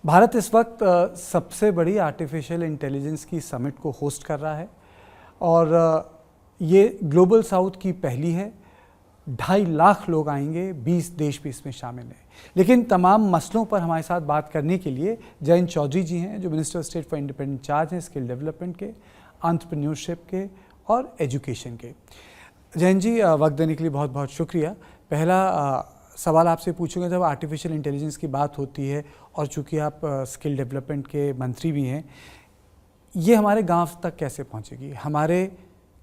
भारत इस वक्त सबसे बड़ी आर्टिफिशियल इंटेलिजेंस की समिट को होस्ट कर रहा है और ये ग्लोबल साउथ की पहली है। 2.5 लाख लोग आएंगे, 20 देश भी इसमें शामिल हैं। लेकिन तमाम मसलों पर हमारे साथ बात करने के लिए जयंत चौधरी जी हैं, जो minister of state for independent charge हैं स्किल डेवलपमेंट के, एंटरप्रेन्योरशिप के और एजुकेशन के। जयंत जी, वक्त देने के लिए बहुत बहुत शुक्रिया। पहला सवाल आपसे पूछूंगा, जब आर्टिफिशियल इंटेलिजेंस की बात होती है और चूंकि आप स्किल डेवलपमेंट के मंत्री भी हैं, ये हमारे गांव तक कैसे पहुंचेगी? हमारे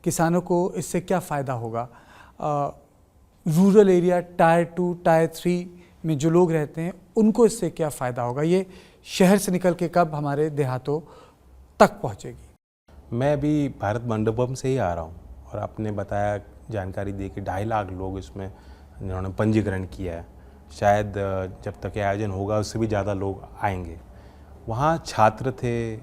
किसानों को इससे क्या फ़ायदा होगा? रूरल एरिया, टायर 2, टायर 3 में जो लोग रहते हैं उनको इससे क्या फ़ायदा होगा? ये शहर से निकल के कब हमारे देहातों तक पहुंचेगी? मैं अभी भारत मंडपम से ही आ रहा हूँ और आपने बताया, जानकारी दी कि 2.5 लाख लोग इसमें जिन्होंने पंजीकरण किया है। शायद जब तक ये आयोजन होगा उससे भी ज़्यादा लोग आएंगे। वहाँ छात्र थे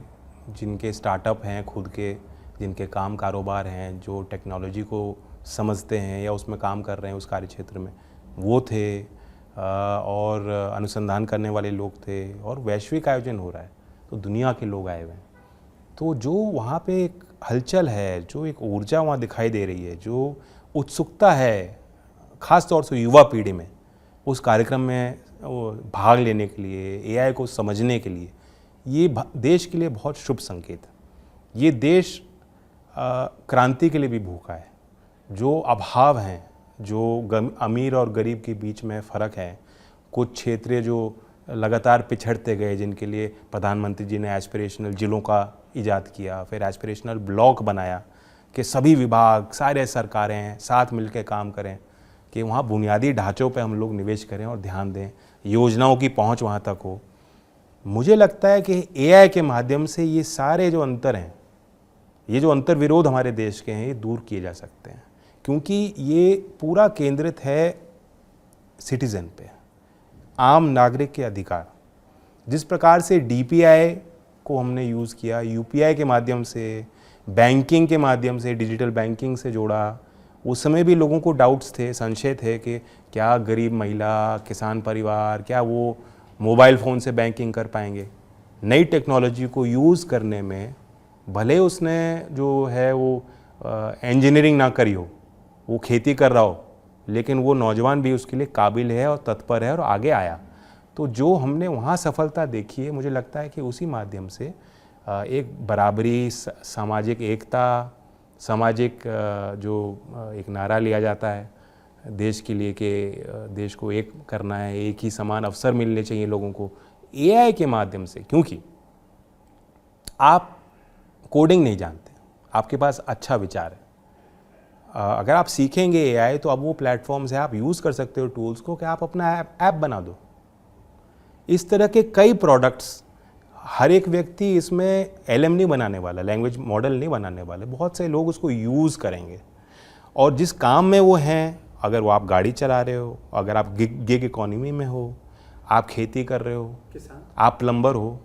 जिनके स्टार्टअप हैं खुद के, जिनके काम कारोबार हैं, जो टेक्नोलॉजी को समझते हैं या उसमें काम कर रहे हैं उस कार्य क्षेत्र में, वो थे और अनुसंधान करने वाले लोग थे। और वैश्विक आयोजन हो रहा है तो दुनिया के लोग आए हुए हैं। तो जो वहाँ पे एक हलचल है, जो एक ऊर्जा वहाँ दिखाई दे रही है, जो उत्सुकता है ख़ास तौर से युवा पीढ़ी में उस कार्यक्रम में भाग लेने के लिए, एआई को समझने के लिए, ये देश के लिए बहुत शुभ संकेत है। ये देश क्रांति के लिए भी भूखा है। जो अभाव हैं, जो अमीर और गरीब के बीच में फ़र्क है, कुछ क्षेत्रीय जो लगातार पिछड़ते गए, जिनके लिए प्रधानमंत्री जी ने एस्पिरेशनल जिलों का इजाद किया, फिर एस्पिरेशनल ब्लॉक बनाया कि सभी विभाग, सारे सरकारें साथ मिलकर काम करें कि वहाँ बुनियादी ढांचों पे हम लोग निवेश करें और ध्यान दें, योजनाओं की पहुँच वहाँ तक हो। मुझे लगता है कि एआई के माध्यम से ये सारे जो अंतर हैं, ये जो अंतर विरोध हमारे देश के हैं, ये दूर किए जा सकते हैं, क्योंकि ये पूरा केंद्रित है सिटीज़न पे, आम नागरिक के अधिकार। जिस प्रकार से डीपीआई को हमने यूज़ किया, यूपीआई के माध्यम से, बैंकिंग के माध्यम से, डिजिटल बैंकिंग से जोड़ा, उस समय भी लोगों को डाउट्स थे, संशय थे कि क्या गरीब महिला, किसान परिवार, क्या वो मोबाइल फ़ोन से बैंकिंग कर पाएंगे। नई टेक्नोलॉजी को यूज़ करने में भले उसने जो है वो इंजीनियरिंग ना करी हो, वो खेती कर रहा हो, लेकिन वो नौजवान भी उसके लिए काबिल है और तत्पर है और आगे आया। तो जो हमने वहाँ सफलता देखी है, मुझे लगता है कि उसी माध्यम से एक बराबरी, सामाजिक एकता, सामाजिक जो एक नारा लिया जाता है देश के लिए कि देश को एक करना है, एक ही समान अवसर मिलने चाहिए लोगों को, एआई के माध्यम से। क्योंकि आप कोडिंग नहीं जानते, आपके पास अच्छा विचार है, अगर आप सीखेंगे एआई तो अब वो प्लेटफॉर्म्स है, आप यूज़ कर सकते हो टूल्स को कि आप अपना ऐप बना दो। इस तरह के कई प्रोडक्ट्स, हर एक व्यक्ति इसमें एलएम नहीं बनाने वाला, लैंग्वेज मॉडल नहीं बनाने वाले, बहुत से लोग उसको यूज़ करेंगे। और जिस काम में वो हैं, अगर वो आप गाड़ी चला रहे हो, अगर आप गिग इकोनॉमी में हो, आप खेती कर रहे हो, आप प्लम्बर हो,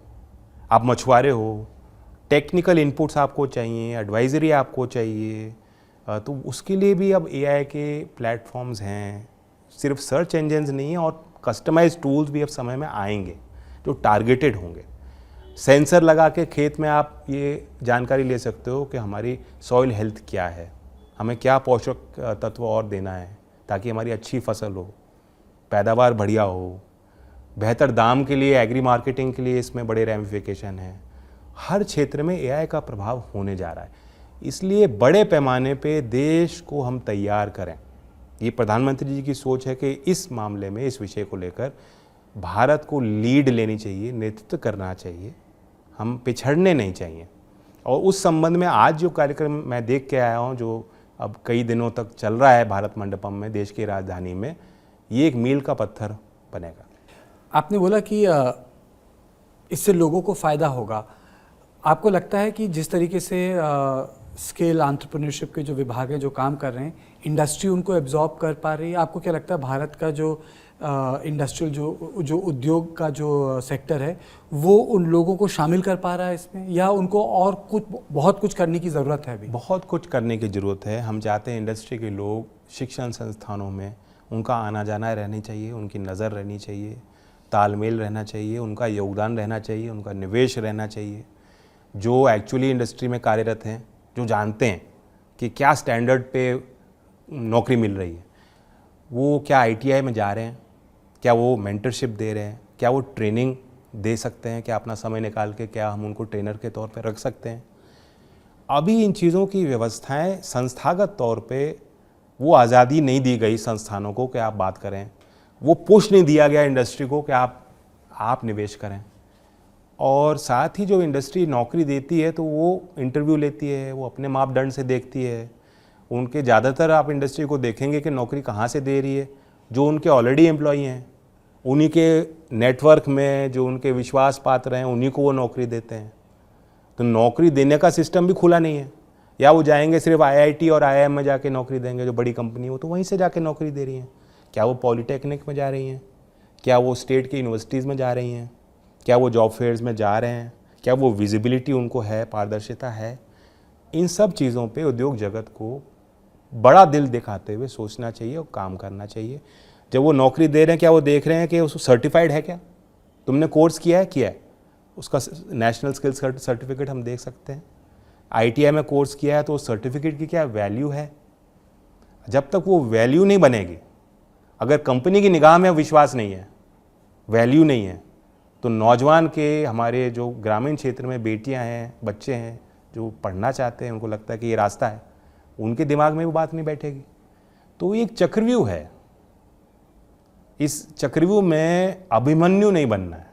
आप मछुआरे हो, टेक्निकल इनपुट्स आपको चाहिए, एडवाइजरी आपको चाहिए, तो उसके लिए भी अब एआई के प्लेटफॉर्म्स हैं। सिर्फ सर्च इंजन्स नहीं है, और कस्टमाइज्ड टूल्स भी अब समय में आएंगे जो टारगेटेड होंगे। सेंसर लगा के खेत में आप ये जानकारी ले सकते हो कि हमारी सॉइल हेल्थ क्या है, हमें क्या पोषक तत्व और देना है ताकि हमारी अच्छी फसल हो, पैदावार बढ़िया हो। बेहतर दाम के लिए, एग्री मार्केटिंग के लिए इसमें बड़े रैमिफिकेशन हैं। हर क्षेत्र में एआई का प्रभाव होने जा रहा है, इसलिए बड़े पैमाने पे देश को हम तैयार करें। ये प्रधानमंत्री जी की सोच है कि इस मामले में, इस विषय को लेकर भारत को लीड लेनी चाहिए, नेतृत्व करना चाहिए, हम पिछड़ने नहीं चाहिए। और उस संबंध में आज जो कार्यक्रम मैं देख के आया हूँ, जो अब कई दिनों तक चल रहा है भारत मंडपम में, देश की राजधानी में, ये एक मील का पत्थर बनेगा। आपने बोला कि इससे लोगों को फ़ायदा होगा। आपको लगता है कि जिस तरीके से स्किल एंटरप्रेन्योरशिप के जो विभाग हैं, जो काम कर रहे हैं, इंडस्ट्री उनको एब्जॉर्ब कर पा रही है? आपको क्या लगता है भारत का जो इंडस्ट्रियल जो उद्योग का जो सेक्टर है, वो उन लोगों को शामिल कर पा रहा है इसमें, या उनको और बहुत कुछ करने की ज़रूरत है? अभी बहुत कुछ करने की ज़रूरत है। हम चाहते हैं इंडस्ट्री के लोग शिक्षण संस्थानों में, उनका आना जाना रहनी चाहिए, उनकी नज़र रहनी चाहिए, तालमेल रहना चाहिए, उनका योगदान रहना चाहिए, उनका निवेश रहना चाहिए। जो एक्चुअली इंडस्ट्री में कार्यरत हैं, जो जानते हैं कि क्या स्टैंडर्ड पे नौकरी मिल रही है, वो क्या ITI में जा रहे हैं, क्या वो मेंटरशिप दे रहे हैं, क्या वो ट्रेनिंग दे सकते हैं, क्या अपना समय निकाल के क्या हम उनको ट्रेनर के तौर पे रख सकते हैं। अभी इन चीज़ों की व्यवस्थाएं संस्थागत तौर पे वो आज़ादी नहीं दी गई संस्थानों को कि आप बात करें, वो पुश नहीं दिया गया इंडस्ट्री को कि आप निवेश करें। और साथ ही जो इंडस्ट्री नौकरी देती है तो वो इंटरव्यू लेती है, वो अपने मापदंड से देखती है। उनके ज़्यादातर आप इंडस्ट्री को देखेंगे कि नौकरी कहाँ से दे रही है, जो उनके ऑलरेडी एम्प्लॉई हैं, उन्हीं के नेटवर्क में जो उनके विश्वास पात्र हैं, उन्हीं को वो नौकरी देते हैं। तो नौकरी देने का सिस्टम भी खुला नहीं है, या वो जाएंगे सिर्फ IIT और IIM में जाके नौकरी देंगे, जो बड़ी कंपनी है वो तो वहीं से जाके नौकरी दे रही हैं। क्या वो पॉलीटेक्निक में जा रही हैं, क्या वो स्टेट की यूनिवर्सिटीज़ में जा रही हैं, क्या वो जॉब फेयर्स में जा रहे हैं, क्या वो विजिबिलिटी उनको है, पारदर्शिता है। इन सब चीज़ों पे उद्योग जगत को बड़ा दिल दिखाते हुए सोचना चाहिए और काम करना चाहिए। जब वो नौकरी दे रहे हैं, क्या वो देख रहे हैं कि उसको सर्टिफाइड है, क्या तुमने कोर्स किया है, उसका नेशनल स्किल्स सर्टिफिकेट हम देख सकते हैं। ITI में कोर्स किया है तो उस सर्टिफिकेट की क्या वैल्यू है। जब तक वो वैल्यू नहीं बनेगी, अगर कंपनी की निगाह में विश्वास नहीं है, वैल्यू नहीं है, तो नौजवान के, हमारे जो ग्रामीण क्षेत्र में बेटियां हैं, बच्चे हैं जो पढ़ना चाहते हैं, उनको लगता है कि ये रास्ता है, उनके दिमाग में वो बात नहीं बैठेगी। तो एक चक्रव्यूह है, इस चक्रव्यूह में अभिमन्यु नहीं बनना है।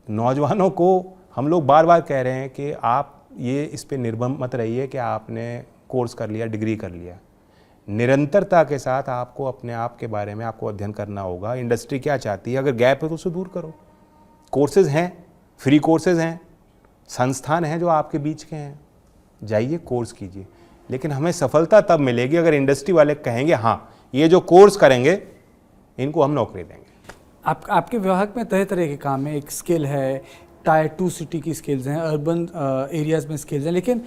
नौजवानों को हम लोग बार बार कह रहे हैं कि आप ये इस पे निर्भर मत रहिए कि आपने कोर्स कर लिया, डिग्री कर लिया। निरंतरता के साथ आपको अपने आप के बारे में आपको अध्ययन करना होगा। इंडस्ट्री क्या चाहती है, अगर गैप है तो उसे दूर करो। कोर्सेज हैं, फ्री कोर्सेज हैं, संस्थान हैं जो आपके बीच के हैं, जाइए कोर्स कीजिए। लेकिन हमें सफलता तब मिलेगी अगर इंडस्ट्री वाले कहेंगे हाँ ये जो कोर्स करेंगे इनको हम नौकरी देंगे। आपके विभाग में तरह तरह के काम है, एक स्किल है, टायर 2 सिटी की स्किल्स हैं, अर्बन एरियाज़ में स्किल्स हैं, लेकिन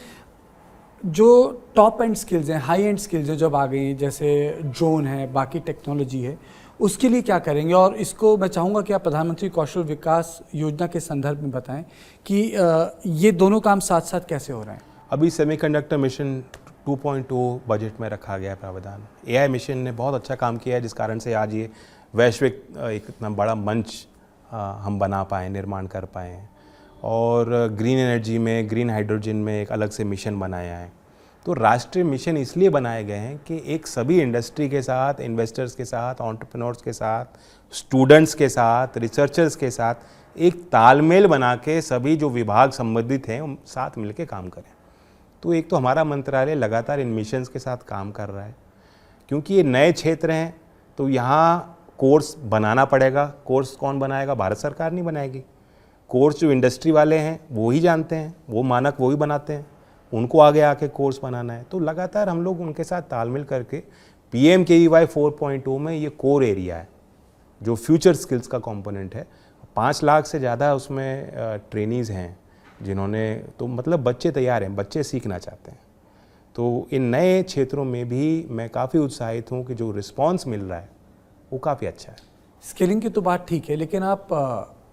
जो टॉप एंड स्किल्स हैं, हाई एंड स्किल्स हैं जब आ गई, जैसे ड्रोन है, बाकी टेक्नोलॉजी है, उसके लिए क्या करेंगे? और इसको मैं चाहूँगा कि आप प्रधानमंत्री कौशल विकास योजना के संदर्भ में बताएं कि ये दोनों काम साथ साथ कैसे हो रहे हैं। अभी सेमीकंडक्टर मिशन 2.2 बजट में रखा गया है प्रावधान। AI मिशन ने बहुत अच्छा काम किया है, जिस कारण से आज ये वैश्विक एक इतना बड़ा मंच हम बना पाएँ, निर्माण कर पाएँ। और ग्रीन एनर्जी में, ग्रीन हाइड्रोजन में एक अलग से मिशन बनाया है। तो राष्ट्रीय मिशन इसलिए बनाए गए हैं कि एक सभी इंडस्ट्री के साथ, इन्वेस्टर्स के साथ, एंटरप्रेन्योर्स के साथ, स्टूडेंट्स के साथ, रिसर्चर्स के साथ एक तालमेल बना के सभी जो विभाग संबंधित हैं उन साथ मिलकर काम करें। तो एक तो हमारा मंत्रालय लगातार इन मिशंस के साथ काम कर रहा है, क्योंकि ये नए क्षेत्र हैं तो यहाँ कोर्स बनाना पड़ेगा। कोर्स कौन बनाएगा? भारत सरकार नहीं बनाएगी। कोर्स जो इंडस्ट्री वाले हैं वो ही जानते हैं, वो मानक वो ही बनाते हैं, उनको आगे आके कोर्स बनाना है। तो लगातार हम लोग उनके साथ तालमेल करके PMKVY 4.0 में ये कोर एरिया है जो फ्यूचर स्किल्स का कंपोनेंट है। 5 लाख से ज़्यादा उसमें ट्रेनीज़ हैं जिन्होंने, तो मतलब बच्चे तैयार हैं, बच्चे सीखना चाहते हैं। तो इन नए क्षेत्रों में भी मैं काफ़ी उत्साहित हूँ कि जो रिस्पॉन्स मिल रहा है वो काफ़ी अच्छा है। स्किलिंग की तो बात ठीक है, लेकिन आप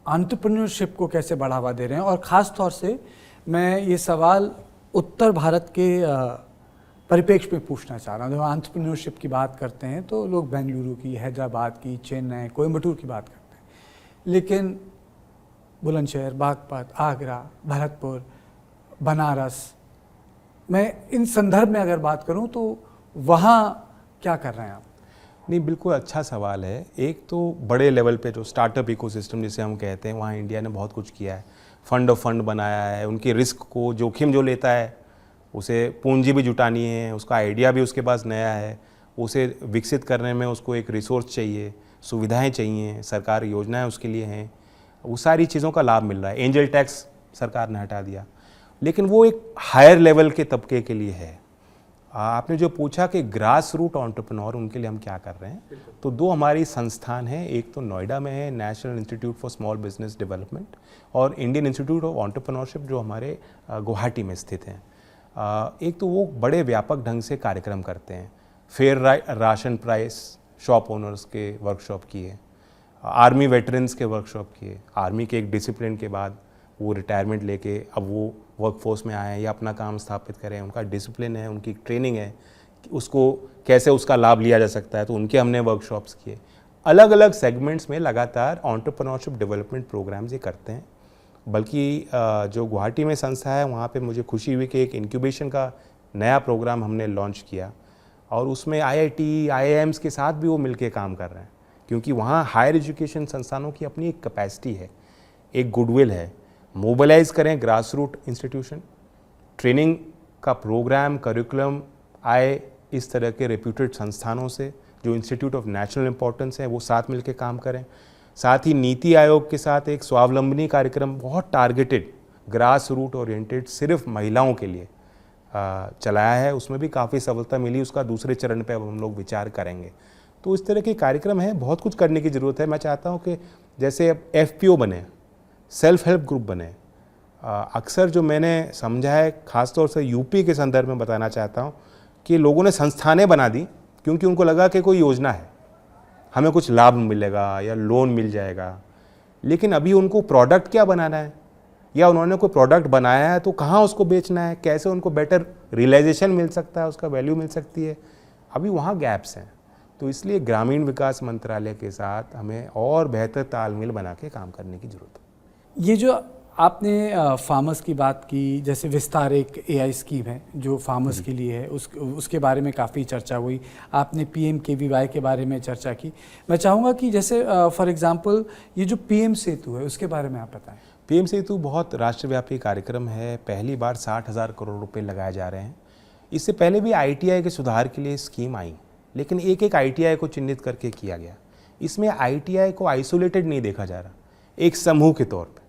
एंटरप्रेन्योरशिप को कैसे बढ़ावा दे रहे हैं? और ख़ास तौर से मैं ये सवाल उत्तर भारत के परिप्रेक्ष्य में पूछना चाह रहा हूँ। जब एंटरप्रेन्योरशिप की बात करते हैं तो लोग बेंगलुरु की, हैदराबाद की, चेन्नई, कोयम्बटूर की बात करते हैं, लेकिन बुलंदशहर, बागपत, आगरा, भरतपुर, बनारस, मैं इन संदर्भ में अगर बात करूँ तो वहाँ क्या कर रहे हैं आप? नहीं, बिल्कुल अच्छा सवाल है। एक तो बड़े लेवल पे जो स्टार्टअप इकोसिस्टम जिसे हम कहते हैं, वहाँ इंडिया ने बहुत कुछ किया है। फंड ऑफ फंड बनाया है, उनके रिस्क को, जोखिम जो लेता है उसे पूंजी भी जुटानी है, उसका आइडिया भी उसके पास नया है, उसे विकसित करने में उसको एक रिसोर्स चाहिए, सुविधाएं चाहिए, सरकार योजनाएं उसके लिए हैं, वो सारी चीज़ों का लाभ मिल रहा है। एंजल टैक्स सरकार ने हटा दिया, लेकिन वो एक हायर लेवल के तबके के लिए है। आपने जो पूछा कि ग्रास रूट एंटरप्रेन्योर, उनके लिए हम क्या कर रहे हैं, तो 2 हमारी संस्थान हैं। एक तो नोएडा में है, national institute for small business development, और इंडियन इंस्टीट्यूट ऑफ एंटरप्रेन्योरशिप जो हमारे गुवाहाटी में स्थित हैं। एक तो वो बड़े व्यापक ढंग से कार्यक्रम करते हैं। Fair ration price shop owners के वर्कशॉप किए, आर्मी वेटरन्स के वर्कशॉप किए। आर्मी के एक डिसिप्लिन के बाद वो रिटायरमेंट लेके अब वो वर्कफोर्स में आए हैं या अपना काम स्थापित करें, उनका डिसिप्लिन है, उनकी ट्रेनिंग है कि उसको कैसे उसका लाभ लिया जा सकता है, तो उनके हमने वर्कशॉप्स किए। अलग अलग सेगमेंट्स में लगातार एंटरप्रेन्योरशिप डेवलपमेंट प्रोग्राम्स ये करते हैं। बल्कि जो गुवाहाटी में संस्था है वहाँ पे मुझे खुशी हुई कि एक इंक्यूबेशन का नया प्रोग्राम हमने लॉन्च किया और उसमें IIT, IIMs के साथ भी वो मिलके काम कर रहे हैं, क्योंकि वहाँ हायर एजुकेशन संस्थानों की अपनी एक कैपेसिटी है, एक गुडविल है। मोबिलाइज करें ग्रास रूट इंस्टीट्यूशन, ट्रेनिंग का प्रोग्राम, करिकुलम आए इस तरह के रेप्यूटेड संस्थानों से जो इंस्टीट्यूट ऑफ नेशनल इंपॉर्टेंस है, वो साथ मिलकर काम करें। साथ ही नीति आयोग के साथ एक स्वावलंबनी कार्यक्रम बहुत टारगेटेड, ग्रास रूट ओरिएंटेड, सिर्फ महिलाओं के लिए चलाया है, उसमें भी काफ़ी सफलता मिली। उसका दूसरे चरण पे अब हम लोग विचार करेंगे। तो इस तरह के कार्यक्रम है, बहुत कुछ करने की ज़रूरत है। मैं चाहता हूँ कि जैसे अब FPO बने, सेल्फ हेल्प ग्रुप बने। अक्सर जो मैंने समझा है, ख़ासतौर से यूपी के संदर्भ में बताना चाहता हूँ कि लोगों ने संस्थानें बना दी क्योंकि उनको लगा कि कोई योजना है, हमें कुछ लाभ मिलेगा या लोन मिल जाएगा, लेकिन अभी उनको प्रोडक्ट क्या बनाना है, या उन्होंने कोई प्रोडक्ट बनाया है तो कहाँ उसको बेचना है, कैसे उनको बेटर रियलाइजेशन मिल सकता है, उसका वैल्यू मिल सकती है, अभी वहाँ गैप्स हैं। तो इसलिए ग्रामीण विकास मंत्रालय के साथ हमें और बेहतर तालमेल बना के काम करने की ज़रूरत है। ये जो आपने फार्मर्स की बात की, जैसे विस्तार एक AI स्कीम है जो फार्मर्स के लिए है, उसके बारे में काफ़ी चर्चा हुई। आपने PMKVY के बारे में चर्चा की। मैं चाहूँगा कि जैसे फॉर एग्जांपल ये जो PM सेतु है उसके बारे में आप बताएं। PM सेतु बहुत राष्ट्रव्यापी कार्यक्रम है। पहली बार 60,000 करोड़ रुपए लगाए जा रहे हैं। इससे पहले भी ITI के सुधार के लिए स्कीम आई, लेकिन एक एक ITI को चिन्हित करके किया गया। इसमें ITI को आइसोलेटेड नहीं देखा जा रहा, एक समूह के तौर पे।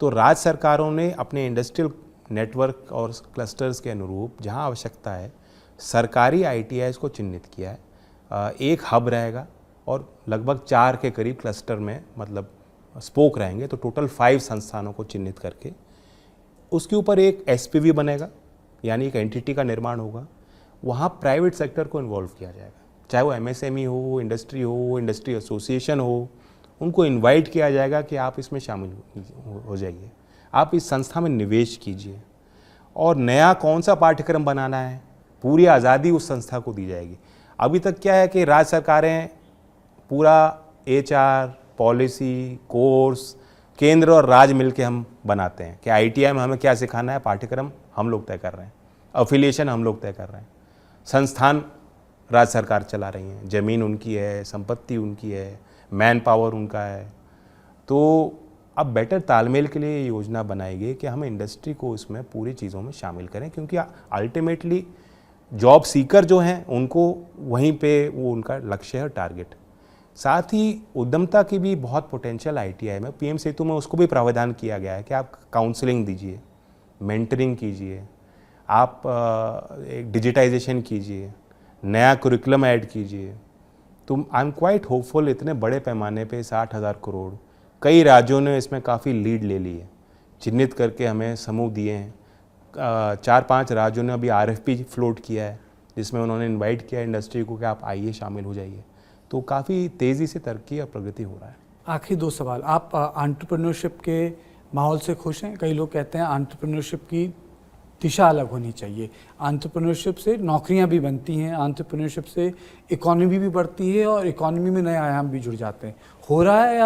तो राज्य सरकारों ने अपने इंडस्ट्रियल नेटवर्क और क्लस्टर्स के अनुरूप जहां आवश्यकता है, सरकारी ITIs को चिन्हित किया है। एक हब रहेगा और लगभग 4 के करीब क्लस्टर में, मतलब स्पोक रहेंगे, तो टोटल 5 संस्थानों को चिन्हित करके उसके ऊपर एक SPV बनेगा, यानी एक एंटिटी का निर्माण होगा। वहाँ प्राइवेट सेक्टर को इन्वॉल्व किया जाएगा, चाहे वो MSME हो, इंडस्ट्री एसोसिएशन हो, उनको इनवाइट किया जाएगा कि आप इसमें शामिल हो जाइए, आप इस संस्था में निवेश कीजिए। और नया कौन सा पाठ्यक्रम बनाना है, पूरी आज़ादी उस संस्था को दी जाएगी। अभी तक क्या है कि राज्य सरकारें पूरा HR, पॉलिसी, कोर्स, केंद्र और राज्य मिलके हम बनाते हैं कि ITI में हमें क्या सिखाना है, पाठ्यक्रम हम लोग तय कर रहे हैं, अफिलिएशन हम लोग तय कर रहे हैं, संस्थान राज्य सरकार चला रही हैं, ज़मीन उनकी है, संपत्ति उनकी है, मैन पावर उनका है। तो अब बेटर तालमेल के लिए ये योजना बनाई गई कि हम इंडस्ट्री को इसमें पूरी चीज़ों में शामिल करें, क्योंकि अल्टीमेटली जॉब सीकर जो हैं उनको वहीं पे वो उनका लक्ष्य है, टारगेट। साथ ही उद्यमता की भी बहुत पोटेंशियल ITI में, PM सेतु में उसको भी प्रावधान किया गया है कि आप काउंसलिंग दीजिए, मेंटरिंग कीजिए, आप एक डिजिटाइजेशन कीजिए, नया करिकुलम ऐड कीजिए। तो आई एम क्वाइट होपफुल, इतने बड़े पैमाने पे 60,000 करोड़, कई राज्यों ने इसमें काफ़ी लीड ले ली है, चिन्हित करके हमें समूह दिए हैं। 4-5 राज्यों ने अभी RFP फ्लोट किया है, जिसमें उन्होंने इनवाइट किया इंडस्ट्री को कि आप आइए, शामिल हो जाइए। तो काफ़ी तेज़ी से तरक्की और प्रगति हो रहा है। आखिरी 2 सवाल, आप एंटरप्रेन्योरशिप के माहौल से खुश हैं? कई लोग कहते हैं एंटरप्रेन्योरशिप की दिशा अलग होनी चाहिए, एंटरप्रेन्योरशिप से नौकरियां भी बनती हैं, एंटरप्रेन्योरशिप से इकोनॉमी भी बढ़ती है और इकोनॉमी में नए आयाम भी जुड़ जाते हैं। हो रहा है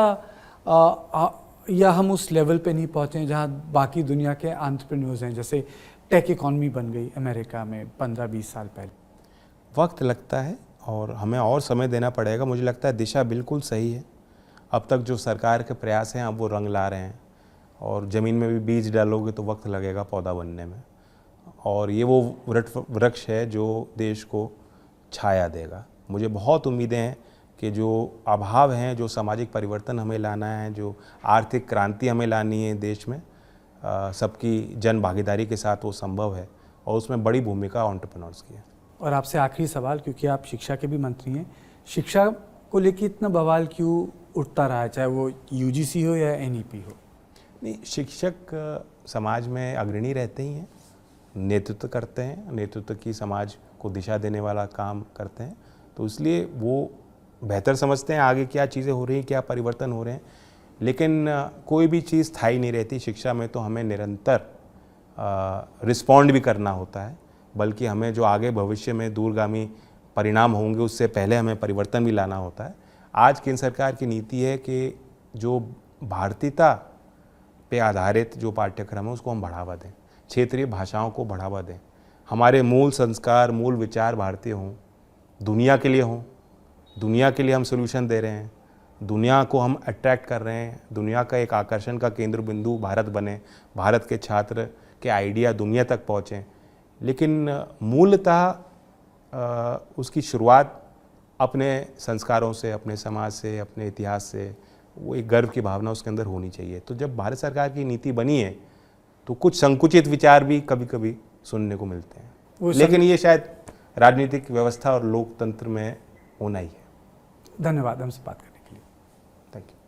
या हम उस लेवल पे नहीं पहुँचे जहाँ बाकी दुनिया के एंटरप्रेन्योर्स हैं, जैसे टेक इकोनॉमी बन गई अमेरिका में 15-20 साल पहले? वक्त लगता है और हमें और समय देना पड़ेगा। मुझे लगता है दिशा बिल्कुल सही है। अब तक जो सरकार के प्रयास हैं अब वो रंग ला रहे हैं, और ज़मीन में भी बीज डालोगे तो वक्त लगेगा पौधा बनने में, और ये वो वृक्ष है जो देश को छाया देगा। मुझे बहुत उम्मीदें हैं कि जो अभाव हैं, जो सामाजिक परिवर्तन हमें लाना है, जो आर्थिक क्रांति हमें लानी है देश में, सबकी जन भागीदारी के साथ वो संभव है, और उसमें बड़ी भूमिका एंटरप्रेन्योर्स की है। और आपसे आखिरी सवाल, क्योंकि आप शिक्षा के भी मंत्री हैं, शिक्षा को लेकर इतना बवाल क्यों उठता रहा है, चाहे वो UGC हो या NEP हो? नहीं, शिक्षक समाज में अग्रणी रहते ही हैं, नेतृत्व करते हैं, नेतृत्व की समाज को दिशा देने वाला काम करते हैं, तो इसलिए वो बेहतर समझते हैं आगे क्या चीज़ें हो रही हैं, क्या परिवर्तन हो रहे हैं। लेकिन कोई भी चीज़ स्थायी नहीं रहती शिक्षा में, तो हमें निरंतर रिस्पॉन्ड भी करना होता है, बल्कि हमें जो आगे भविष्य में दूरगामी परिणाम होंगे उससे पहले हमें परिवर्तन भी लाना होता है। आज केंद्र सरकार की नीति है कि जो भारतीयता पे आधारित जो पाठ्यक्रम है उसको हम बढ़ावा दें, क्षेत्रीय भाषाओं को बढ़ावा दें, हमारे मूल संस्कार, मूल विचार भारतीय हों, दुनिया के लिए हों, दुनिया के लिए हम सोल्यूशन दे रहे हैं, दुनिया को हम अट्रैक्ट कर रहे हैं, दुनिया का एक आकर्षण का केंद्र बिंदु भारत बने, भारत के छात्र के आइडिया दुनिया तक पहुँचें। लेकिन मूलतः उसकी शुरुआत अपने संस्कारों से, अपने समाज से, अपने इतिहास से, वो एक गर्व की भावना उसके अंदर होनी चाहिए। तो जब भारत सरकार की नीति बनी है तो कुछ संकुचित विचार भी कभी कभी सुनने को मिलते हैं, लेकिन ये शायद राजनीतिक व्यवस्था और लोकतंत्र में होना ही है। धन्यवाद हमसे बात करने के लिए। Thank you.